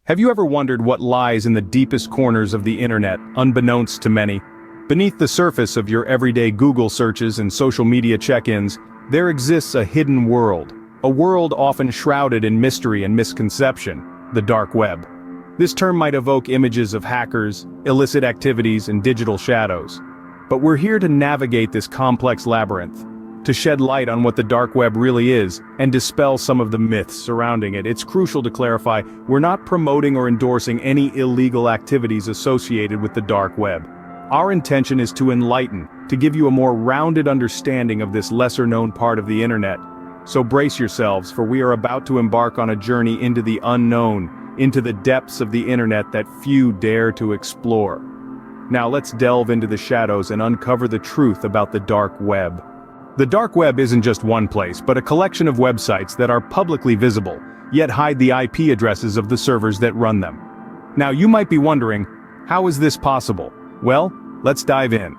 Have you ever wondered what lies in the deepest corners of the internet, unbeknownst to many? Beneath the surface of your everyday Google searches and social media check-ins, there exists a hidden world. A world often shrouded in mystery and misconception, the dark web. This term might evoke images of hackers, illicit activities, and digital shadows. But we're here to navigate this complex labyrinth, to shed light on what the dark web really is, and dispel some of the myths surrounding it. It's crucial to clarify, we're not promoting or endorsing any illegal activities associated with the dark web. Our intention is to enlighten, to give you a more rounded understanding of this lesser-known part of the internet. So brace yourselves, for we are about to embark on a journey into the unknown, into the depths of the internet that few dare to explore. Now let's delve into the shadows and uncover the truth about the dark web. The dark web isn't just one place, but a collection of websites that are publicly visible, yet hide the IP addresses of the servers that run them. Now you might be wondering, how is this possible? Well, let's dive in.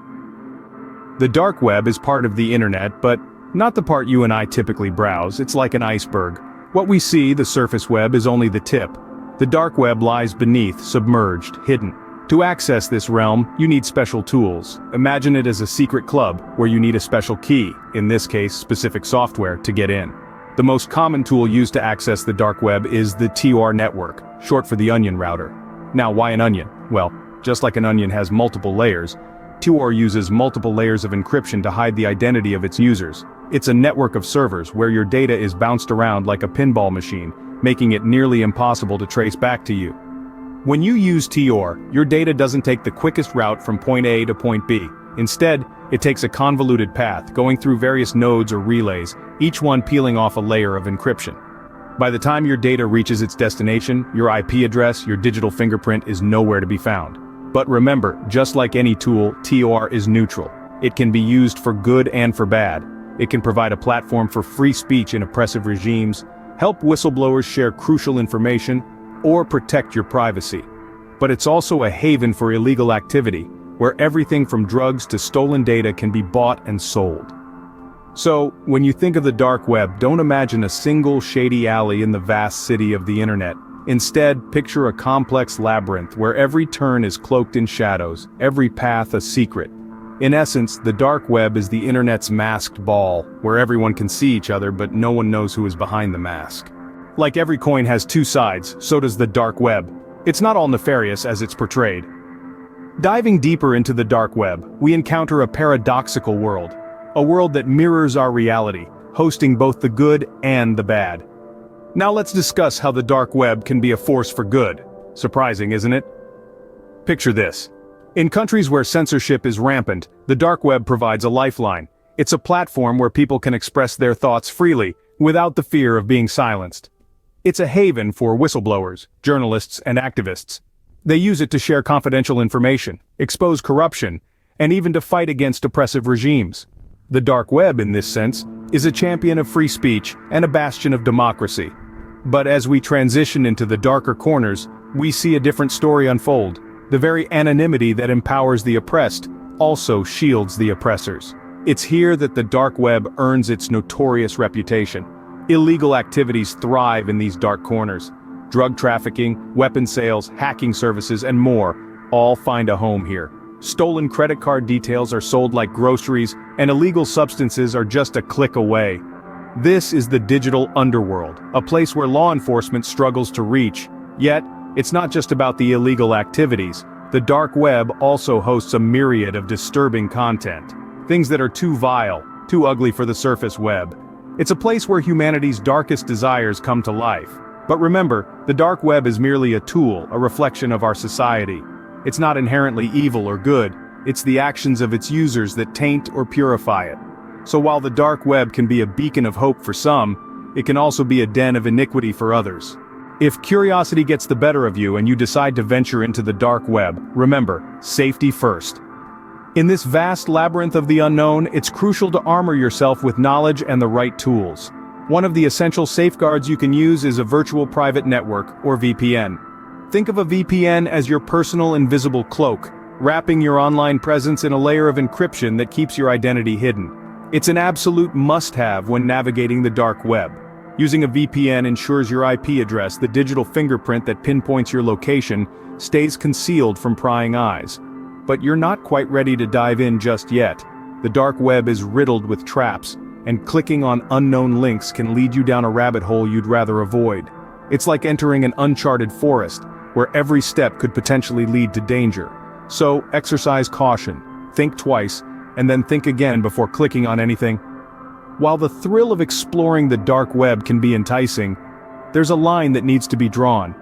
The dark web is part of the internet, but not the part you and I typically browse. It's like an iceberg. What we see, the surface web, is only the tip. The dark web lies beneath, submerged, hidden. To access this realm, you need special tools. Imagine it as a secret club, where you need a special key, in this case specific software, to get in. The most common tool used to access the dark web is the TOR network, short for the onion router. Now why an onion? Well, just like an onion has multiple layers, TOR uses multiple layers of encryption to hide the identity of its users. It's a network of servers where your data is bounced around like a pinball machine, making it nearly impossible to trace back to you. When you use TOR, your data doesn't take the quickest route from point A to point B. Instead, it takes a convoluted path, going through various nodes or relays, each one peeling off a layer of encryption. By the time your data reaches its destination, your IP address, your digital fingerprint is nowhere to be found. But remember, just like any tool, TOR is neutral. It can be used for good and for bad. It can provide a platform for free speech in oppressive regimes, help whistleblowers share crucial information, or protect your privacy. But it's also a haven for illegal activity, where everything from drugs to stolen data can be bought and sold. So, when you think of the dark web, don't imagine a single shady alley in the vast city of the internet. Instead, picture a complex labyrinth where every turn is cloaked in shadows, every path a secret. In essence, the dark web is the internet's masked ball, where everyone can see each other but no one knows who is behind the mask. Like every coin has two sides, so does the dark web. It's not all nefarious as it's portrayed. Diving deeper into the dark web, we encounter a paradoxical world. A world that mirrors our reality, hosting both the good and the bad. Now let's discuss how the dark web can be a force for good. Surprising, isn't it? Picture this. In countries where censorship is rampant, the dark web provides a lifeline. It's a platform where people can express their thoughts freely, without the fear of being silenced. It's a haven for whistleblowers, journalists, and activists. They use it to share confidential information, expose corruption, and even to fight against oppressive regimes. The dark web, in this sense, is a champion of free speech and a bastion of democracy. But as we transition into the darker corners, we see a different story unfold. The very anonymity that empowers the oppressed also shields the oppressors. It's here that the dark web earns its notorious reputation. Illegal activities thrive in these dark corners. Drug trafficking, weapon sales, hacking services, and more all find a home here. Stolen credit card details are sold like groceries, and illegal substances are just a click away. This is the digital underworld, a place where law enforcement struggles to reach. Yet, it's not just about the illegal activities. The dark web also hosts a myriad of disturbing content. Things that are too vile, too ugly for the surface web. It's a place where humanity's darkest desires come to life. But remember, the dark web is merely a tool, a reflection of our society. It's not inherently evil or good, it's the actions of its users that taint or purify it. So while the dark web can be a beacon of hope for some, it can also be a den of iniquity for others. If curiosity gets the better of you and you decide to venture into the dark web, remember, safety first. In this vast labyrinth of the unknown, it's crucial to armor yourself with knowledge and the right tools. One of the essential safeguards you can use is a virtual private network, or VPN. Think of a VPN as your personal invisible cloak, wrapping your online presence in a layer of encryption that keeps your identity hidden. It's an absolute must-have when navigating the dark web. Using a VPN ensures your IP address, the digital fingerprint that pinpoints your location, stays concealed from prying eyes. But you're not quite ready to dive in just yet. The dark web is riddled with traps, and clicking on unknown links can lead you down a rabbit hole you'd rather avoid. It's like entering an uncharted forest, where every step could potentially lead to danger. So, exercise caution, think twice, and then think again before clicking on anything. While the thrill of exploring the dark web can be enticing, there's a line that needs to be drawn.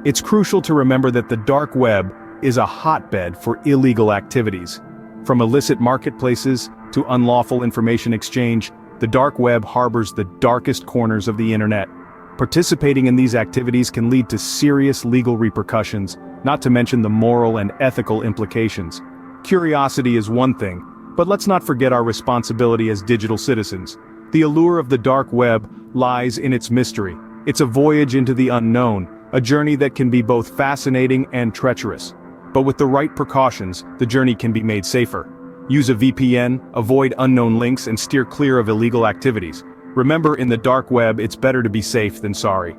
It's crucial to remember that the dark web is a hotbed for illegal activities. From illicit marketplaces to unlawful information exchange, the dark web harbors the darkest corners of the internet. Participating in these activities can lead to serious legal repercussions, not to mention the moral and ethical implications. Curiosity is one thing, but let's not forget our responsibility as digital citizens. The allure of the dark web lies in its mystery. It's a voyage into the unknown, a journey that can be both fascinating and treacherous. But with the right precautions, the journey can be made safer. Use a VPN, avoid unknown links, and steer clear of illegal activities. Remember, in the dark web, it's better to be safe than sorry.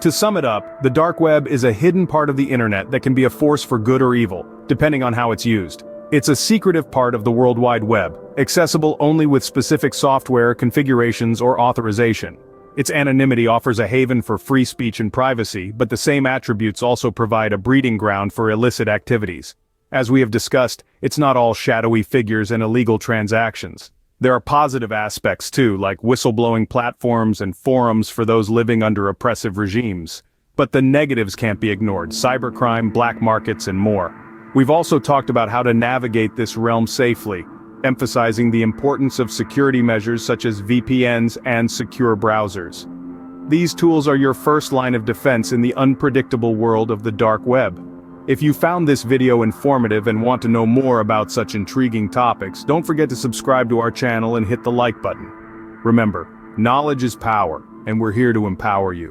To sum it up, the dark web is a hidden part of the internet that can be a force for good or evil, depending on how it's used. It's a secretive part of the World Wide Web, accessible only with specific software, configurations, or authorization. Its anonymity offers a haven for free speech and privacy, but the same attributes also provide a breeding ground for illicit activities. As we have discussed, it's not all shadowy figures and illegal transactions. There are positive aspects too, like whistleblowing platforms and forums for those living under oppressive regimes. But the negatives can't be ignored: cybercrime, black markets, and more. We've also talked about how to navigate this realm safely, emphasizing the importance of security measures such as VPNs and secure browsers. These tools are your first line of defense in the unpredictable world of the dark web. If you found this video informative and want to know more about such intriguing topics, don't forget to subscribe to our channel and hit the like button. Remember, knowledge is power, and we're here to empower you.